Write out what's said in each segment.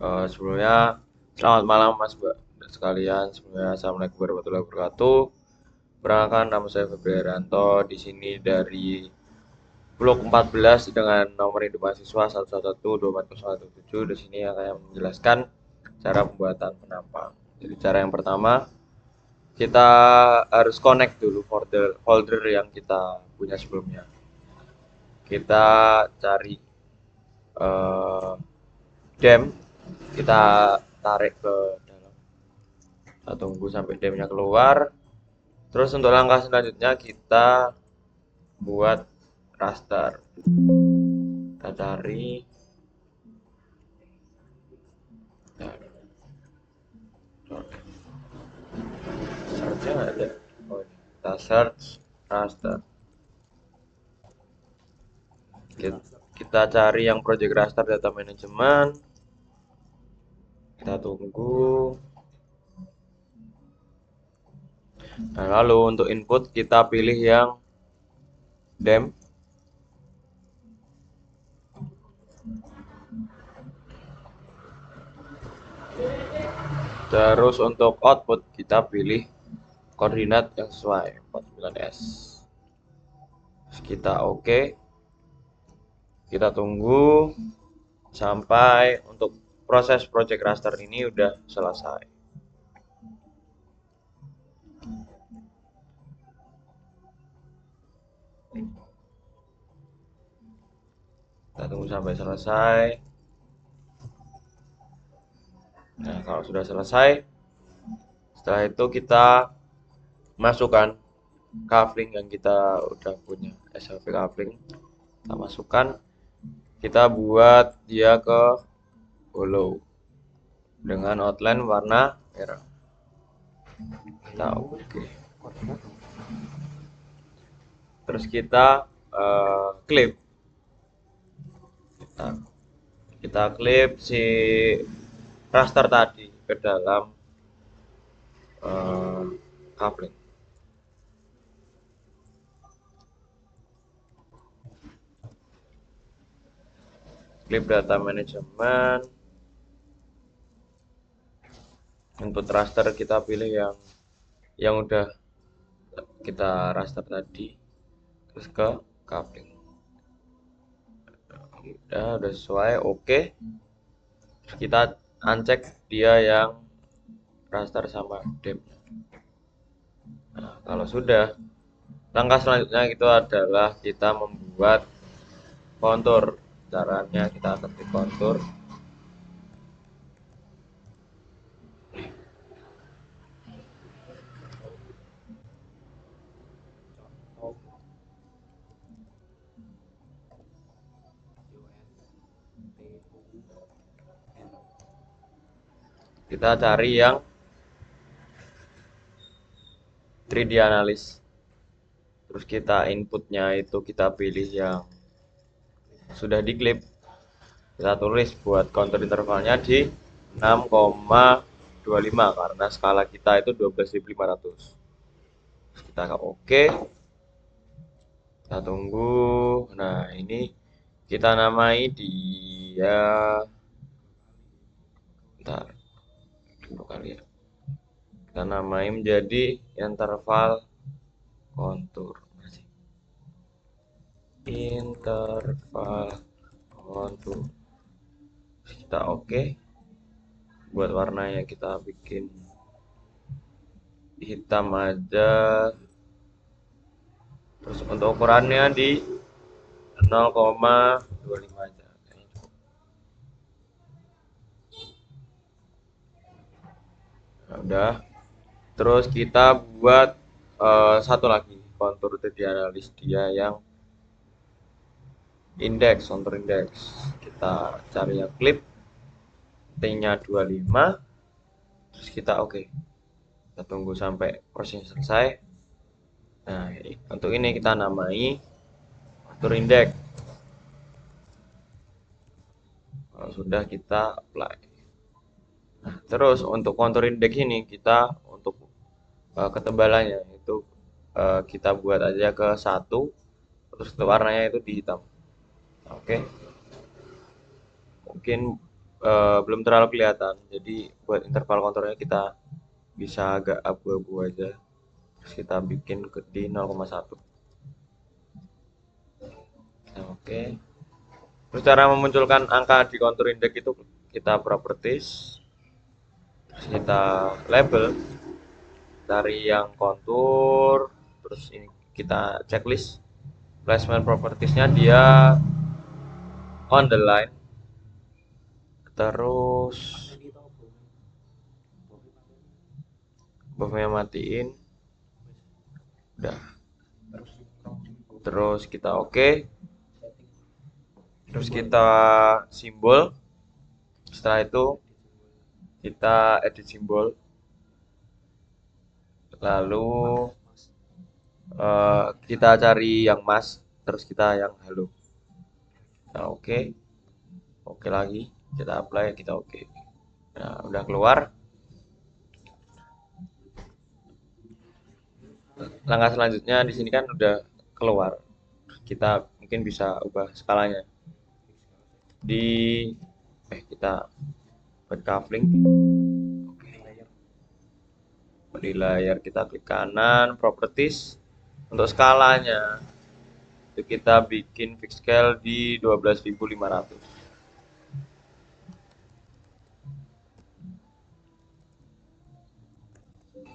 Sebelumnya selamat malam Mas Mbak dan sekalian. Sebelumnya Assalamualaikum warahmatullahi wabarakatuh. Perkenalkan nama saya Febri Arianto di sini dari Blok 14 dengan nomor induk mahasiswa 111240117. Di sini akan menjelaskan cara pembuatan penampang. Jadi cara yang pertama kita harus connect dulu folder yang kita punya sebelumnya. Kita cari eh, dem, kita tarik ke dalam. Kita tunggu sampai demnya keluar. Terus untuk langkah selanjutnya kita buat raster. Kita cari, searchnya nggak ada. Oh, ini. Kita search raster. Kita cari yang project raster data management. Kita tunggu. Nah, lalu untuk input kita pilih yang dem. Terus untuk output kita pilih koordinat yang sesuai 49S. Terus kita oke. Kita tunggu sampai untuk proses project raster ini udah selesai. Kita tunggu sampai selesai. Nah, kalau sudah selesai, setelah itu kita masukkan coupling yang kita udah punya, SLP coupling. Kita masukkan, kita buat dia ke hollow dengan outline warna merah. Kita oke. Terus kita clip. Kita clip si raster tadi ke dalam coupling. Clip data management, input raster kita pilih yang udah kita raster tadi, terus ke coupling. Udah sesuai, oke. Terus kita uncheck dia yang raster sama dem. Nah, kalau sudah, langkah selanjutnya itu adalah kita membuat kontur. Caranya kita ketik kontur. Kita cari yang 3D analysis. Terus kita inputnya itu kita pilih yang sudah diklip. Kita tulis buat counter intervalnya di 6,25 karena skala kita itu 12.500. Kita ke oke. Kita tunggu. Nah, ini kita namai dia, bentar dulu kali ya. Kita namai menjadi interval kontur. Interval kontur. Kita oke. Buat warnanya kita bikin hitam aja. Terus untuk ukurannya di 0,25 aja. Nah, udah. Terus kita buat satu lagi kontur 3D analis dia yang indeks, kontur indeks. Kita cari yang clip, T-nya 25. Terus kita oke. Kita tunggu sampai prosesnya selesai. Nah, untuk ini kita namai kontur indeks. Kalau sudah kita apply. Nah, terus untuk kontur indeks ini kita untuk ketebalannya itu kita buat aja ke 1, terus warnanya itu di hitam. Oke. Mungkin belum terlalu kelihatan. Jadi buat interval konturnya kita bisa agak abu-abu aja. Terus kita bikin di 0,1. Nah, oke. Terus cara memunculkan angka di kontur index itu kita properties, terus kita label, cari yang kontur, terus ini kita checklist. Placement propertiesnya dia on the line, terus buffnya matiin, udah. Terus kita oke, terus kita simbol. Setelah itu kita edit simbol, lalu kita cari yang mas, terus kita yang halo. Nah, oke, oke lagi, kita apply, kita oke. Nah, udah keluar. Langkah selanjutnya di sini kan udah keluar. Kita mungkin bisa ubah skalanya. Di kita buat coupling. Oke. Di layar kita klik kanan, properties. Untuk skalanya itu kita bikin fix scale di 12.500.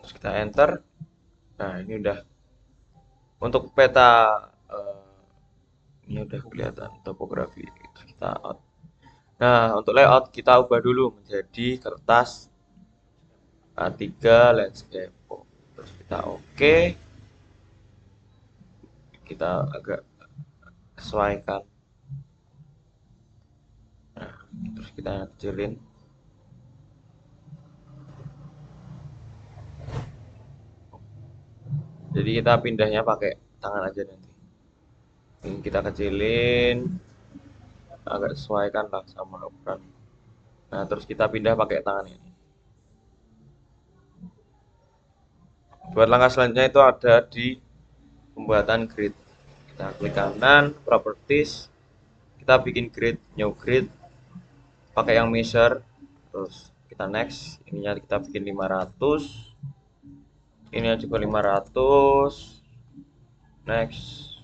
Terus kita enter. Nah, ini udah untuk peta ini udah kelihatan topografi. Terus kita out. Nah, untuk layout kita ubah dulu menjadi kertas A3 landscape. Terus kita oke. Kita agak sesuaikan. Nah, terus kita kecilin. Jadi kita pindahnya pakai tangan aja nanti. Ini kita kecilin, agak sesuaikan lah sama ukuran. Nah, terus kita pindah pakai tangan ini. Buat langkah selanjutnya itu ada di pembuatan grid. Kita klik kanan, properties, kita bikin grid, new grid, pakai yang measure, terus kita next, ininya kita bikin 500, ini juga 500, next,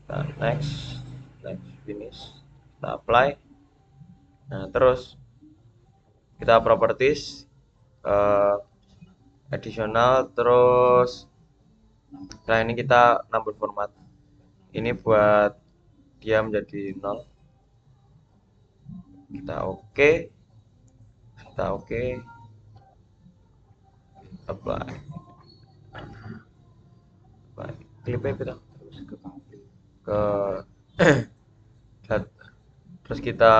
dan next, finish, kita apply. Nah, terus kita properties, additional, terus nah ini kita number format. Ini buat dia menjadi 0. Kita oke, kita oke, apply. Klipnya kita ke terus kita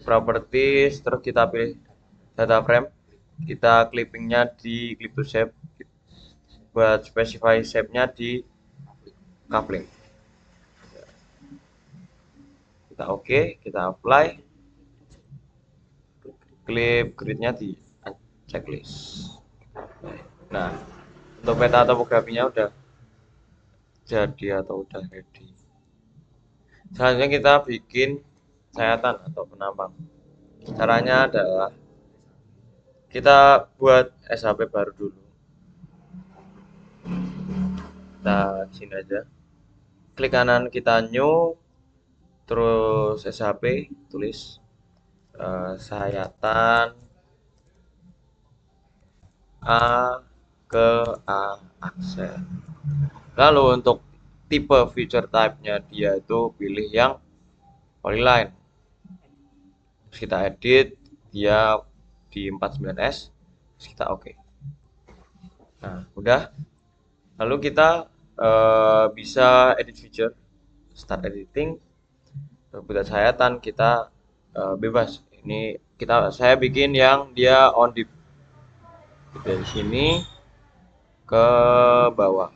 properties, terus kita pilih data frame, kita clippingnya di clip to shape, buat specify shape-nya di coupling. Kita oke, kita apply, clip gridnya di checklist. Nah, untuk peta topografinya udah jadi atau udah ready. Selanjutnya kita bikin sayatan atau penampang. Caranya adalah kita buat SHP baru dulu. Kita sini aja. Klik kanan kita new, terus SHP, tulis sayatan A ke A aksen. Lalu untuk tipe feature type-nya dia itu pilih yang polyline. Terus kita edit dia di 49S, terus kita oke. Nah, udah. Lalu kita bisa edit feature, start editing. Buat sayatan kita bebas. Ini saya bikin yang dia on deep dari sini ke bawah.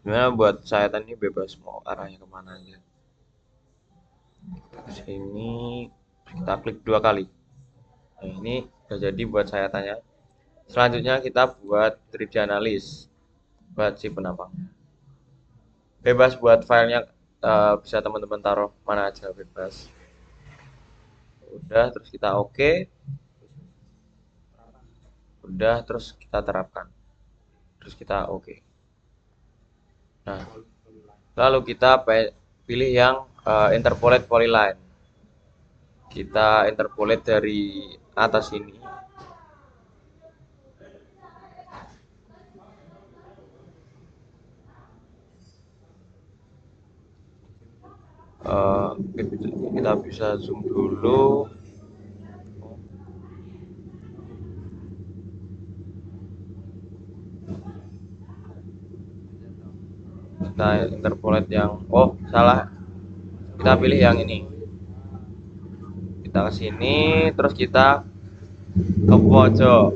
Sebenarnya buat sayatan ini bebas mau arahnya kemana aja. Kita ke sini, kita klik 2 kali. Nah, ini udah jadi buat sayatannya. Selanjutnya kita buat 3D analysis buat si penampangnya. bebas buat filenya, bisa teman-teman taruh mana aja bebas. Udah, terus kita oke. Udah, terus kita terapkan. Terus kita oke. Nah, lalu kita pilih yang interpolate polyline. Kita interpolate dari atas ini. Eh, kita bisa zoom dulu. Kita interpolate yang, oh salah, kita pilih yang ini. Kita ke sini, terus kita ke pojok.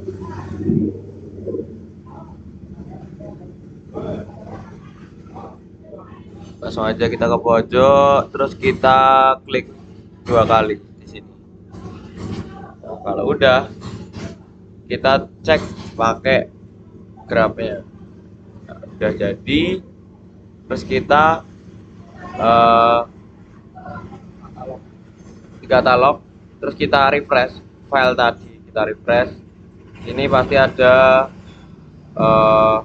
Langsung aja kita ke pojok, terus kita klik 2 kali di sini. Nah, kalau udah, kita cek pakai grafnya. Nah, udah jadi, terus kita uh, katalog, terus kita refresh file tadi, kita refresh. Ini pasti ada uh,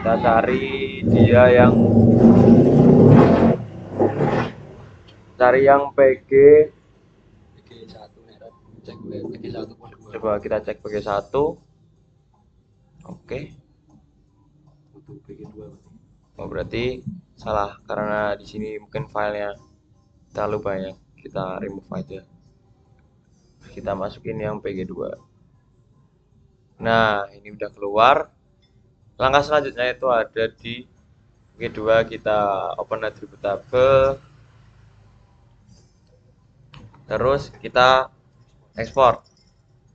kita cari dia yang PG 1 cek PG 1.2. Coba kita cek PG 1. Oke. Untuk PG 2. Oh, berarti salah karena di sini mungkin filenya terlalu banyak. Kita remove aja. Kita masukin yang PG2. Nah, ini udah keluar. Langkah selanjutnya itu ada di PG2, kita open attribute table. Terus kita ekspor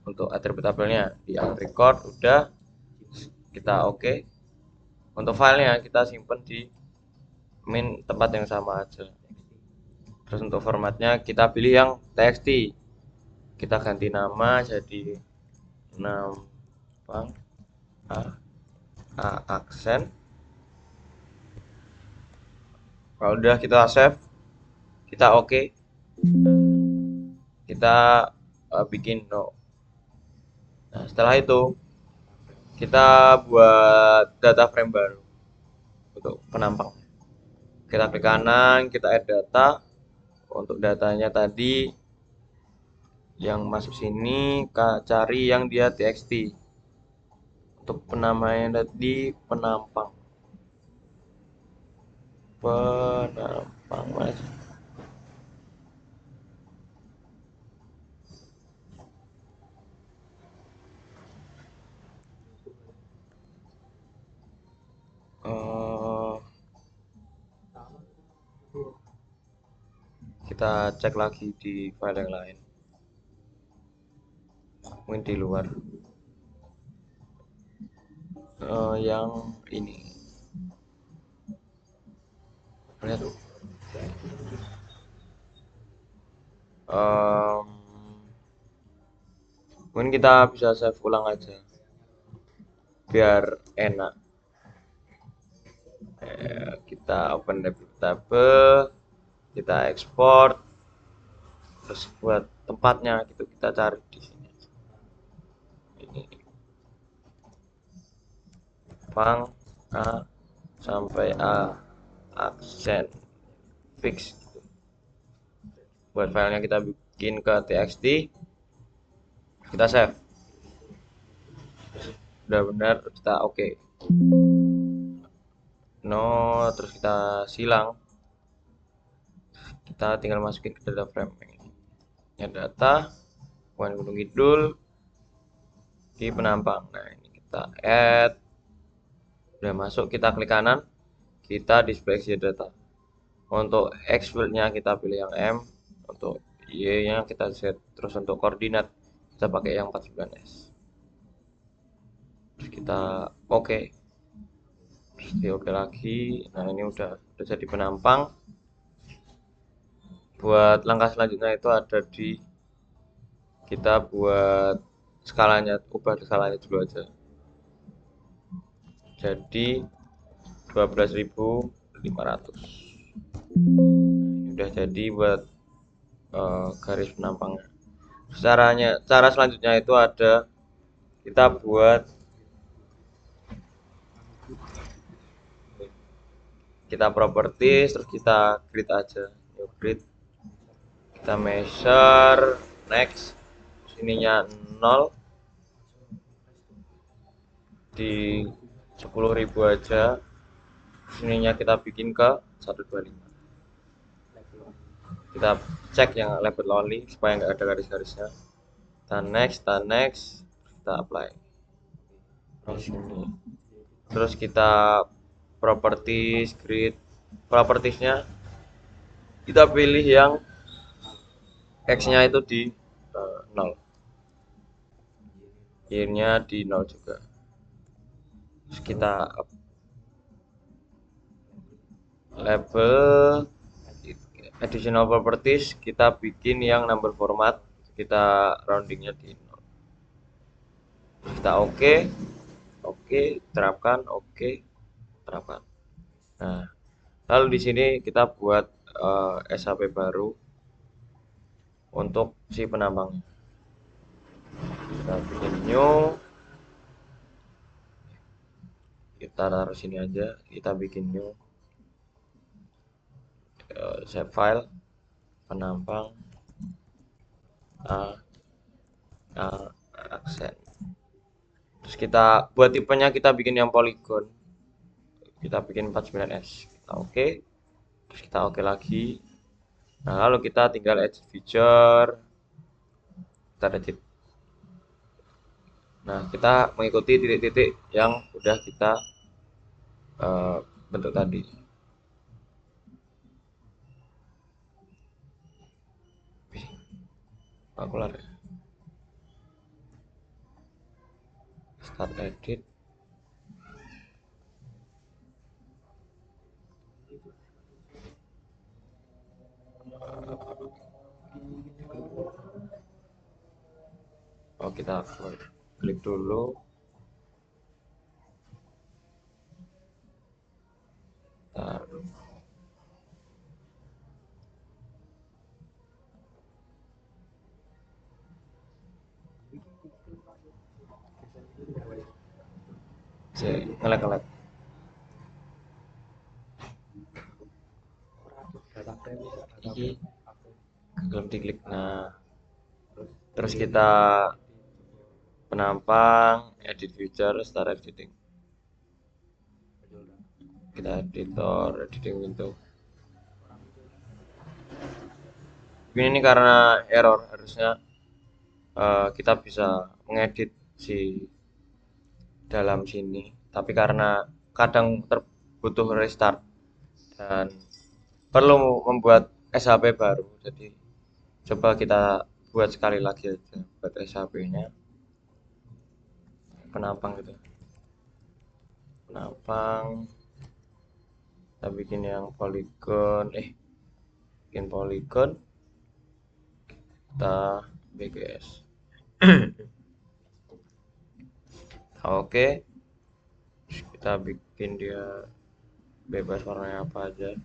untuk atribut tabelnya di record. Udah, kita oke. Untuk filenya kita simpan di main tempat yang sama aja. Terus untuk formatnya kita pilih yang txt. Kita ganti nama jadi nampang aksen. Kalau udah kita save, kita oke. Kita bikin no. Nah, setelah itu kita buat data frame baru untuk penampang. Kita klik kanan, kita add data. Untuk datanya tadi yang masuk sini, cari yang dia txt. Untuk penamanya tadi penampang. Mas. Kita cek lagi di file yang lain, mungkin di luar. Yang ini lihat tuh. Mungkin kita bisa save ulang aja biar enak. Kita open table, kita ekspor, terus buat tempatnya gitu kita cari di sini. Ini pang A sampai A aksen fix gitu. Buat filenya kita bikin ke txt, kita save. Udah benar, kita oke. No, terus kita silang. Kita tinggal masukin ke data frame ini. Ya data Gunung Kidul di penampang. Nah, ini kita add. Udah masuk, kita klik kanan, kita display data. Untuk X field-nya kita pilih yang M, untuk Y-nya kita set, terus untuk koordinat kita pakai yang 49S. Terus kita oke. Terus di oke lagi. Nah, ini udah jadi penampang. Buat langkah selanjutnya itu ada di kita buat skalanya, ubah skalanya dulu aja. Jadi 12.500. Ini udah jadi buat garis penampangnya. Cara selanjutnya itu ada kita buat properties, terus kita grid aja, new grid, kita measure, next, sininya 0 di 10.000 aja, sininya kita bikin ke 125. Kita cek yang label only supaya nggak ada garis-garisnya. Kita next, kita apply. Terus kita properties, grid, propertiesnya kita pilih yang X-nya itu di 0, Y-nya di 0 juga. Terus kita label additional properties, kita bikin yang number format, kita roundingnya di 0. Kita oke, terapkan, terapkan. Nah, lalu di sini kita buat SHP baru untuk si penampangnya. Kita bikin new, kita taruh sini aja, kita bikin new, save file, penampang, aksen. Terus kita buat tipenya, kita bikin yang polygon, kita bikin 49S, kita oke, terus kita oke lagi. Nah, lalu kita tinggal edit feature, kita edit. Nah, kita mengikuti titik-titik yang udah kita bentuk tadi. Keluar ya. Start edit. Oh, kita klik dulu. Taruh. Ngelek-ngelek. Iki belum diklik. Nah, terus kita penampang, edit feature, start editing. Kita editor, editing window. Ini karena error, harusnya kita bisa mengedit si dalam sini, tapi karena kadang butuh restart dan perlu membuat SHP baru, jadi coba kita buat sekali lagi aja buat SHP-nya, penampang gitu, penampang, kita bikin yang polygon, bikin polygon, kita BGS. Oke, kita bikin dia bebas warnanya apa aja.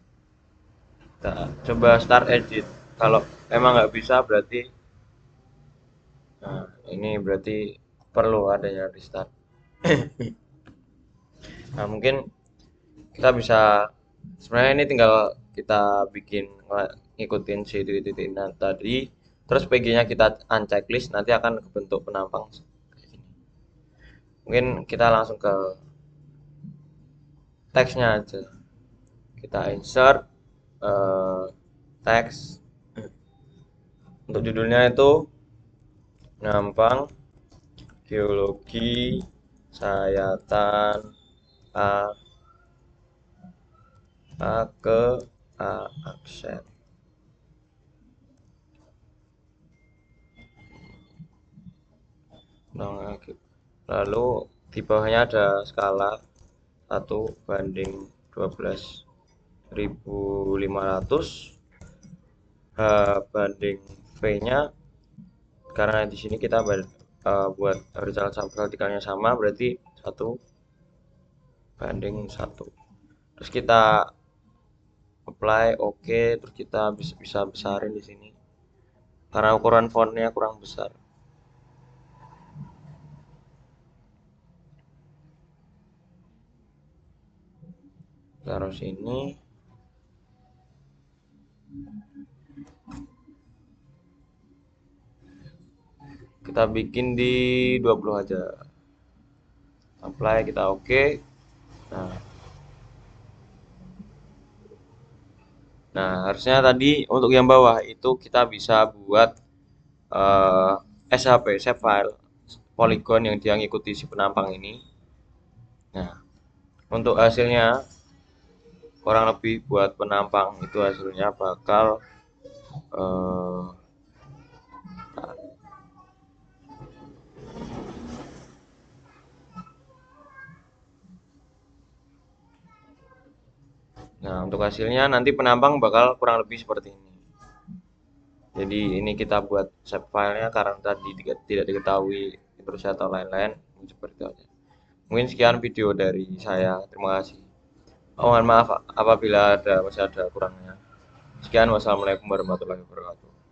Kita coba start edit. Kalau emang nggak bisa berarti, nah ini berarti perlu adanya restart. Nah, mungkin kita bisa, sebenarnya ini tinggal kita bikin ngikutin si titik-titik tadi, terus PG-nya kita unchecklist, nanti akan kebentuk penampang kayak gini. Mungkin kita langsung ke teksnya aja, kita insert teks. Untuk judulnya itu penampang geologi sayatan A ke A aksen. Lalu di bawahnya ada skala 1/12.500, H banding V nya, karena di sini kita buat horizontal sama vertikalnya sama, berarti 1:1. Terus kita apply oke, terus kita bisa besarin di sini karena ukuran fontnya kurang besar. Taruh sini. Kita bikin di 20 aja. Apply kita oke. Nah, harusnya tadi untuk yang bawah itu kita bisa buat eh, SHP, save file polygon yang dia ngikuti si penampang ini. Nah, untuk hasilnya kurang lebih buat penampang itu hasilnya bakal eh, nah, untuk hasilnya nanti penampang bakal kurang lebih seperti ini. Jadi ini kita buat save filenya karena tadi tidak diketahui terus atau lain-lain seperti itu aja. Mungkin sekian video dari saya. Terima kasih. Oh, mohon maaf apabila masih ada kurangnya. Sekian, wassalamualaikum warahmatullahi wabarakatuh.